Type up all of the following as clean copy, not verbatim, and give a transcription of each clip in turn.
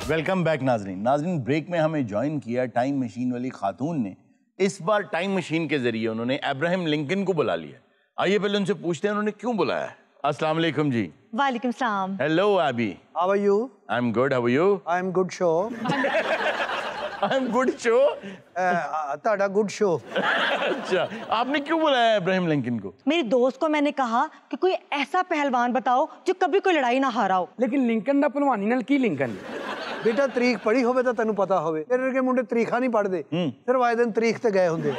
Welcome back नाजरीन। नाजरीन, break में हमें ज्वाइन किया टाइम मशीन वाली खातून ने। इस बार टाइम मशीन के जरिए उन्होंने अब्राहम लिंकन को बुला लिया। आइए पहले उनसे पूछते हैं उन्होंने क्यों बुलाया है। अस्सलाम वालेकुम जी। वालेकुम सलाम। हेलो अबी। How are you? I'm good, how are you? I'm good show. I'm good show? ਤੁਹਾਡਾ good show. अच्छा, आपने क्यों बुलाया है अब्राहम लिंकन को? मेरी दोस्त को मैंने कहा कि कोई ऐसा पहलवान बताओ जो कभी कोई लड़ाई ना हारा हो। लेकिन लिंकन ਦਾ ਭਲਵਾਨੀ ਨਾਲ ਕੀ ਲਿੰਕਨ? ਬੇਟਾ ਤਰੀਖ ਪੜ੍ਹੀ ਹੋਵੇ ਤਾਂ ਤੈਨੂੰ ਪਤਾ ਹੋਵੇ। ਤੇਰੇ ਵਰਗੇ ਮੁੰਡੇ ਤਰੀਖਾਂ ਨਹੀਂ ਪੜ੍ਹਦੇ, ਸਿਰਫ ਆਏ ਦਿਨ ਤਰੀਖ ਤੇ ਗਏ ਹੁੰਦੇ।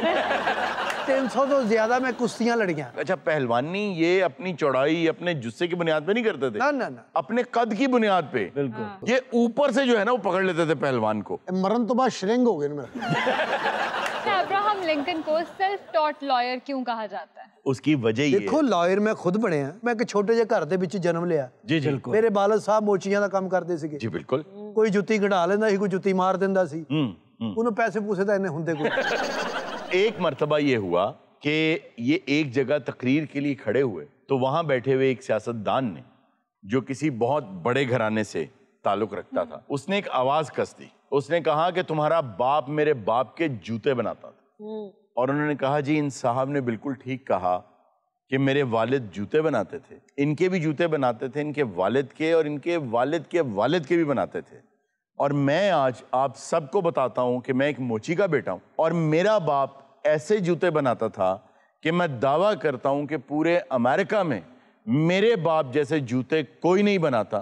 300 ਤੋਂ ਜ਼ਿਆਦਾ ਮੈਂ ਕੁਸ਼ਤੀਆਂ ਲੜੀਆਂ। अच्छा, पहलवानी ये अपनी चौड़ाई अपने जुस्से की बुनियाद पे नहीं करते थे, ਨਾ ਨਾ ਨਾ, अपने कद की बुनियाद पे। बिल्कुल। ये ऊपर से जो है ना वो पकड़ लेते थे पहलवान को। ਮਰਨ ਤੋਂ ਬਾਅਦ ਸ਼ਰਿੰਗ ਹੋ ਗਏ ਨੇ ਮੇਰਾ। अब्राहम लिंकन को सेल्फ टॉट लॉयर क्यों कहा जाता है? उसकी वजह ये ਦੇਖੋ ਲਾਇਰ ਮੈਂ ਖੁਦ ਬਣਿਆ। ਮੈਂ ਇੱਕ ਛੋਟੇ ਜਿਹੇ ਘਰ ਦੇ ਵਿੱਚ ਜਨਮ ਲਿਆ। जी जी ਮੇਰੇ ਵਾਲਦ ਸਾਹਿਬ ਮੋਚੀਆਂ ਦਾ ਕੰਮ ਕਰਦੇ ਸੀਗੇ। जी बिल्कुल। ਕੋਈ ਜੁੱਤੀ ਕਢਾ ਲੈਂਦਾ ਸੀ, ਕੋਈ ਜੁੱਤੀ ਮਾਰ ਦਿੰਦਾ ਸੀ। ਉਹਨੂੰ ਪੈਸੇ ਪੂਸੇ ਤਾਂ ਇੰਨੇ ਹੁੰਦੇ ਕੋਈ। एक मर्तबा ये हुआ कि ये एक जगह तकरीर के लिए खड़े हुए तो वहां बैठे हुए एक सियासतदान ने, जो किसी बहुत बड़े घराने से ताल्लुक रखता था, उसने एक आवाज कस दी। उसने कहा कि तुम्हारा बाप मेरे बाप के जूते बनाता था। और उन्होंने कहा जी इन साहब ने बिल्कुल ठीक कहा कि मेरे वालिद जूते बनाते थे, इनके भी जूते बनाते थे, इनके वालिद के और इनके वालिद के वालिद के भी बनाते थे। और मैं आज आप सबको बताता हूं कि मैं एक मोची का बेटा हूं और मेरा बाप ऐसे जूते बनाता था कि मैं दावा करता हूं कि पूरे अमेरिका में मेरे बाप जैसे जूते कोई नहीं बनाता।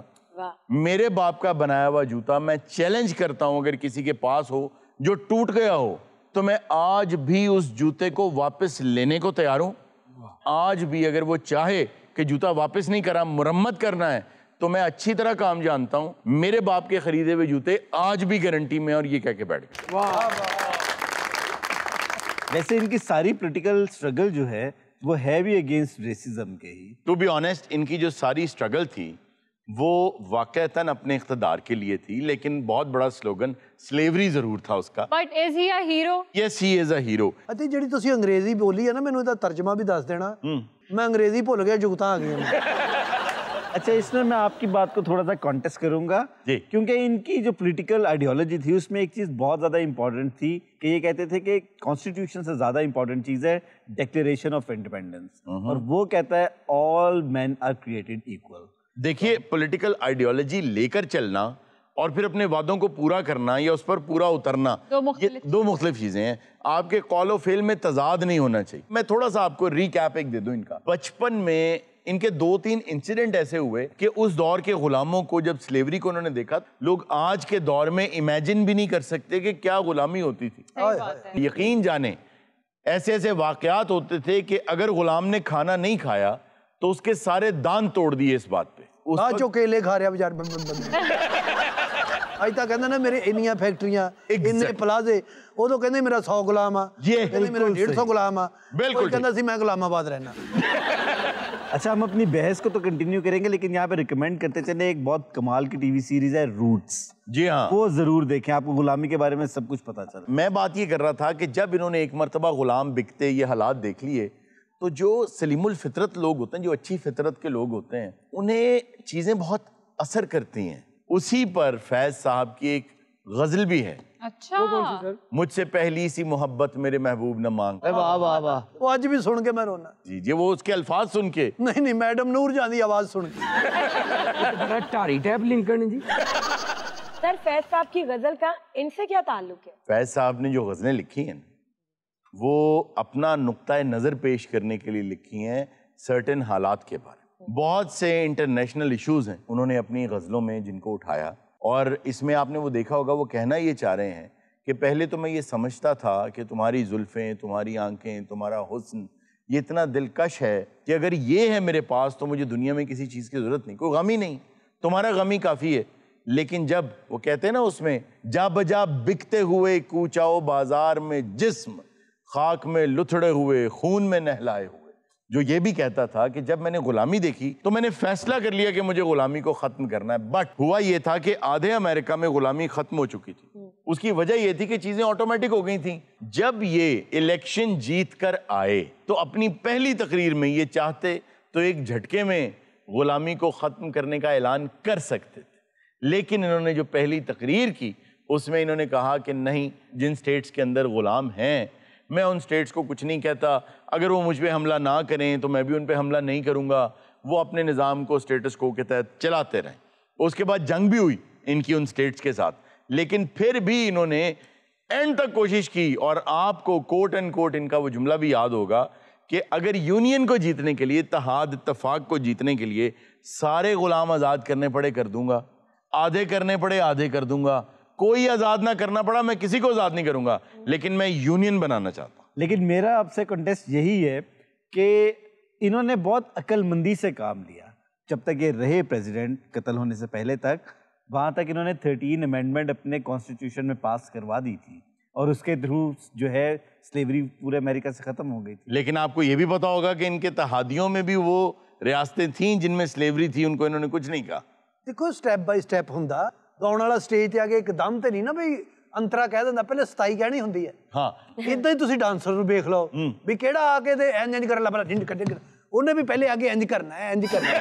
मेरे बाप का बनाया हुआ जूता मैं चैलेंज करता हूं, अगर किसी के पास हो जो टूट गया हो तो मैं आज भी उस जूते को वापस लेने को तैयार हूं। आज भी अगर वो चाहे कि जूता वापस नहीं करा, मुरम्मत करना है, तो मैं अच्छी तरह काम जानता हूं। मेरे बाप के खरीदे हुए जूते आज भी गारंटी में। और ये कह के बैठ गए। वैसे इनकी सारी पॉलिटिकल स्ट्रगल जो है वो है भी अगेंस्ट रेसिज्म के ही। टू बी ऑनेस्ट, इनकी जो सारी स्ट्रगल थी वो वाकईतन अपने इख्तिदार के लिए थी, लेकिन बहुत बड़ा स्लोगन स्लेवरी जरूर था उसका। But is he a hero? Yes, he is a hero। ਅਤੇ ਜਿਹੜੀ ਤੁਸੀਂ ਅੰਗਰੇਜ਼ੀ ਬੋਲੀ ਹੈ ਨਾ, ਮੈਨੂੰ ਇਹਦਾ ਤਰਜਮਾ ਵੀ ਦੱਸ ਦੇਣਾ। ਮੈਂ ਅੰਗਰੇਜ਼ੀ ਭੁੱਲ ਗਿਆ, ਜੁਗਤਾਂ ਆ ਗਈਆਂ। अच्छा, इसमें मैं आपकी बात को थोड़ा सा कॉन्टेस्ट करूंगा जी। क्योंकि इनकी जो पॉलिटिकल आइडियोलॉजी थी उसमें एक चीज़ बहुत ज़्यादा इंपॉर्टेंट थी कि ये कहते थे कि कॉन्स्टिट्यूशन से ज़्यादा इंपॉर्टेंट चीज़ है डिक्लेरेशन ऑफ इंडिपेंडेंस, और वो कहता है all man are created equal. देखिए, पॉलिटिकल आइडियोलॉजी लेकर चलना और फिर अपने वादों को पूरा करना या उस पर पूरा उतरना, ये दो मुख्तलिफ चीजें हैं। आपके कॉल ऑफ फेल में तजाद नहीं होना चाहिए। मैं थोड़ा सा आपको रीकैप एक दे दूं इनका। बचपन में इनके 2-3 इंसिडेंट ऐसे हुए कि उस दौर के गुलामों को, जब स्लेवरी को उन्होंने देखा, लोग आज के दौर में इमेजिन भी नहीं कर सकते कि क्या गुलामी होती थी। सही बात है। यकीन जाने ऐसे ऐसे वाकयात होते थे कि अगर गुलाम ने खाना नहीं खाया तो उसके सारे दांत तोड़ दिए इस बात पे। ਆ ਚੋ ਕੇਲੇ ਖਾ ਰਿਹਾ ਵਿਚਾਰ ਅੱਜ ਤਾਂ ਕਹਿੰਦਾ ਨਾ ਮੇਰੇ ਇੰਨੀਆਂ ਫੈਕਟਰੀਆਂ, ਇੰਨੇ ਪਲਾਜ਼ੇ। ਉਦੋਂ ਕਹਿੰਦੇ ਮੇਰਾ 100 ਗੁਲਾਮ ਆ, ਕਹਿੰਦੇ ਮੇਰਾ 150 ਗੁਲਾਮ ਆ। ਬਿਲਕੁਲ ਕਹਿੰਦਾ ਸੀ मैं गुलामाबाद रहना। अच्छा, हम अपनी बहस को तो कंटिन्यू करेंगे, लेकिन यहाँ पे रिकमेंड करते चले एक बहुत कमाल की टीवी सीरीज है रूट्स। जी हाँ, वो जरूर देखें, आपको गुलामी के बारे में सब कुछ पता चला। मैं बात ये कर रहा था कि जब इन्होंने एक मर्तबा गुलाम बिकते ये हालात देख लिए, तो जो सलीमुल फितरत लोग होते हैं, जो अच्छी फितरत के लोग होते हैं, उन्हें चीजें बहुत असर करती हैं। उसी पर फैज साहब की एक गजल भी है। अच्छा, मुझसे पहली सी मोहब्बत मेरे महबूब न मांग। ਵਾਹ ਵਾਹ ਵਾਹ, ਉਹ ਅੱਜ ਵੀ ਸੁਣ ਕੇ ਮੈਂ ਰੋਣਾ। जी जी, वो उसके अल्फाज सुन के। ਨਹੀਂ ਨਹੀਂ, ਮੈਡਮ ਨੂਰ ਜਾਨ ਦੀ ਆਵਾਜ਼ ਸੁਣ ਕੇ। बड़ा टारी टाइप लिंकन है जी। सर, फैज साहब की गजल का इनसे क्या ताल्लुक है? फैज साहब ने जो गजलें लिखी हैं वो अपना नुक्ता नज़र पेश करने के लिए लिखी हैं सर्टेन हालात के बारे में। बहुत से इंटरनेशनल इश्यूज हैं उन्होंने अपनी गज़लों में जिनको उठाया, और इसमें आपने वो देखा होगा, वो कहना ये चाह रहे हैं कि पहले तो मैं ये समझता था कि तुम्हारी जुल्फ़ें, तुम्हारी आंखें, तुम्हारा हुस्न ये इतना दिलकश है कि अगर ये है मेरे पास तो मुझे दुनिया में किसी चीज़ की ज़रूरत नहीं, कोई गम ही नहीं, तुम्हारा गम ही काफ़ी है। लेकिन जब वो कहते हैं ना उसमें, जा बजा बिकते हुए कूचाओ बाजार में जिस्म, खाक में लुथड़े हुए खून में नहलाए हुए, जो ये भी कहता था कि जब मैंने गुलामी देखी तो मैंने फैसला कर लिया कि मुझे गुलामी को खत्म करना है। बट हुआ ये था कि आधे अमेरिका में गुलामी खत्म हो चुकी थी। उसकी वजह ये थी कि चीजें ऑटोमेटिक हो गई थी। जब ये इलेक्शन जीत कर आए तो अपनी पहली तकरीर में ये चाहते तो एक झटके में गुलामी को खत्म करने का ऐलान कर सकते थे, لیکن انہوں نے جو پہلی تقریر کی اس میں انہوں نے کہا کہ نہیں، جن سٹیٹس کے اندر غلام ہیں میں ان سٹیٹس کو کچھ نہیں کہتا، اگر وہ مجھ پہ حملہ نہ کریں تو میں بھی ان پہ حملہ نہیں کروں گا، وہ اپنے نظام کو سٹیٹس کو کے تحت چلاتے رہیں۔ اس کے بعد جنگ بھی ہوئی ان کی ان سٹیٹس کے ساتھ، لیکن پھر بھی انہوں نے اینڈ تک کوشش کی، اور آپ کو کوٹ اینڈ کوٹ ان کا وہ جملہ بھی یاد ہوگا کہ اگر یونین کو جیتنے کے لیے، اتحاد اتفاق کو جیتنے کے لیے سارے غلام آزاد کرنے پڑے کر دوں گا، آدھے کرنے پڑے آدھے کر دوں گا، کوئی آزاد نہ کرنا پڑا میں کسی کو آزاد نہیں کروں گا، لیکن میں یونین بنانا چاہتا ہوں۔ لیکن میرا آپ سے کنٹیسٹ یہی ہے کہ انہوں نے بہت عقل مندی سے کام لیا، جب تک یہ رہے پریزیڈنٹ قتل ہونے سے پہلے تک، وہاں تک انہوں نے 13 امینڈمنٹ اپنے کانسٹیٹیوشن میں پاس کروا دی تھی، اور اس کے تھرو جو ہے سلیوری پورے امریکہ سے ختم ہو گئی تھی۔ لیکن آپ کو یہ بھی پتا ہوگا کہ ان کے اتحادیوں میں بھی وہ ریاستیں تھیں جن میں سلیوری تھی، ان کو انہوں نے کچھ نہیں کہا۔ دیکھو سٹیپ بائی سٹیپ ہوندا، گاؤن والا سٹیج تے آگے ایک دم تے نہیں نا بھئی انترا کہہ دیندا، پہلے 27 کہنی ہوندی ہے۔ ہاں ادھا ہی تسی ڈانسر نوں ویکھ لو بھی کیڑا آ کے تے انج کر لا، ڈنڈ کڈ اونے بھی پہلے آگے انج کرنا ہے، انج کرنا ہے۔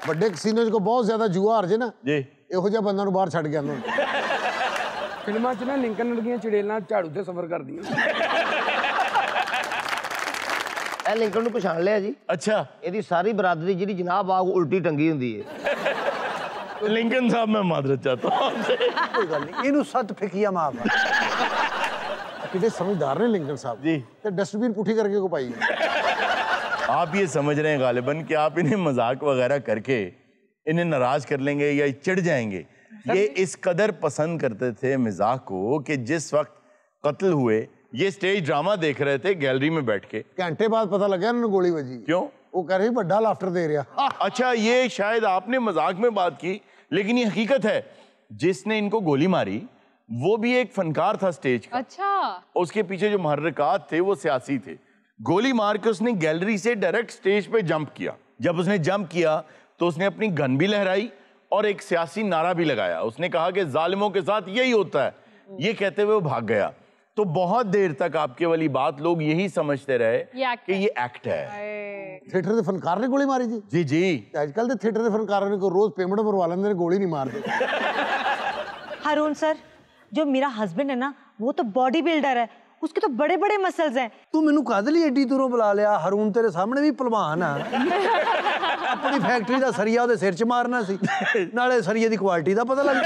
ਵੱਡੇ ਕਸੀਨੋ 'ਚ ਬਹੁਤ ਜ਼ਿਆਦਾ ਜੂਆ ਹਾਰ ਜੇ ਨਾ, ਜੀ ਇਹੋ ਜਿਹਾ ਬੰਦਾ ਨੂੰ ਬਾਹਰ ਛੱਡ ਕੇ ਆਉਂਦਾ ਹੁੰਦਾ। ਫਿਲਮਾਂ 'ਚ ਨਾ ਲਿੰਕਨ ਵਰਗੀਆਂ ਚੜੇਲਾਂ ਝਾੜੂ ਤੇ ਸਫ਼ਰ ਕਰਦੀਆਂ। ਇਹ ਲਿੰਕਨ ਨੂੰ ਪਛਾਣ ਲਿਆ ਜੀ। ਅੱਛਾ, ਇਹਦੀ ਸਾਰੀ ਬਰਾਦਰੀ ਜਿਹੜੀ ਜਨਾਬ ਆਗ ਉਲਟੀ ਟੰਗੀ ਹੁੰਦੀ ਹੈ। लिंकन साहब मैं माजरत चाहता हूँ आपसे। कोई गल नहीं, इनू सत फिकिया माफ है। कितने समझदार ने लिंकन साहब जी। तो डस्टबिन पुठी करके को पाई आप ये समझ रहे हैं गालिबन कि आप इन्हें मजाक वगैरह करके इन्हें नाराज कर लेंगे या चिढ़ जाएंगे। ये इस कदर पसंद करते थे मजाक को कि जिस वक्त कत्ल हुए ये स्टेज ड्रामा देख रहे थे गैलरी में बैठ के, घंटे बाद पता लगा इन्होंने गोली बजी। क्यों? वो कह रही बड़ा लाफ्टर दे रहा। अच्छा, ये शायद आपने मजाक में बात की लेकिन ये हकीकत है, जिसने इनको गोली मारी वो भी एक फनकार था स्टेज का। अच्छा, उसके पीछे जो मुहर्रिकात थे वो सियासी थे। गोली मार के उसने गैलरी से डायरेक्ट स्टेज पे जंप किया। जब उसने जंप किया तो उसने अपनी गन भी लहराई और एक सियासी नारा भी लगाया। उसने कहा कि जालिमों के साथ यही होता है। ये कहते हुए वो भाग गया। तो बहुत देर तक आपके वाली बात लोग यही समझते रहे कि ये एक्ट है। थिएटर के फनकार ने गोली मारी थी। जी जी, आजकल तो थिएटर के फनकारों ने को रोज पेमेंट मरवा लेंगे, गोली नहीं मारते। हारून सर, जो मेरा हस्बैंड है ना वो तो बॉडी बिल्डर है, उसके तो बड़े बड़े मसल्स हैं। तू मैनू काहदे लई एडी दूरों बुला लिया? हरून तेरे सामने भी पहलवान आ। अपनी फैक्ट्री दा सरिया ओदे सिर च मारना सी, नाले सरिये दी क्वालिटी दा पता लग।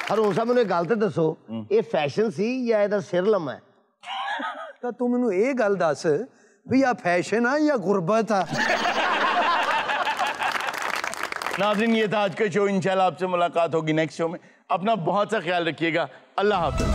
ਹਰੂਨ ਸਾਹਿਬ ਮੈਨੂੰ ਇੱਕ ਗੱਲ ਤੇ ਦੱਸੋ, ਇਹ ਫੈਸ਼ਨ ਸੀ ਜਾਂ ਇਹਦਾ ਸਿਰ ਲੰਮਾ ਹੈ? ਤਾਂ ਤੂੰ ਮੈਨੂੰ ਇਹ ਗੱਲ ਦੱਸ ਵੀ ਆ फैशन आ या गुरबत आ? नाज़रीन, ये था आज का शो। इंशाल्लाह आपसे मुलाकात होगी नेक्स्ट शो में। अपना बहुत सा ख्याल रखिएगा। अल्लाह हाफ़िज़।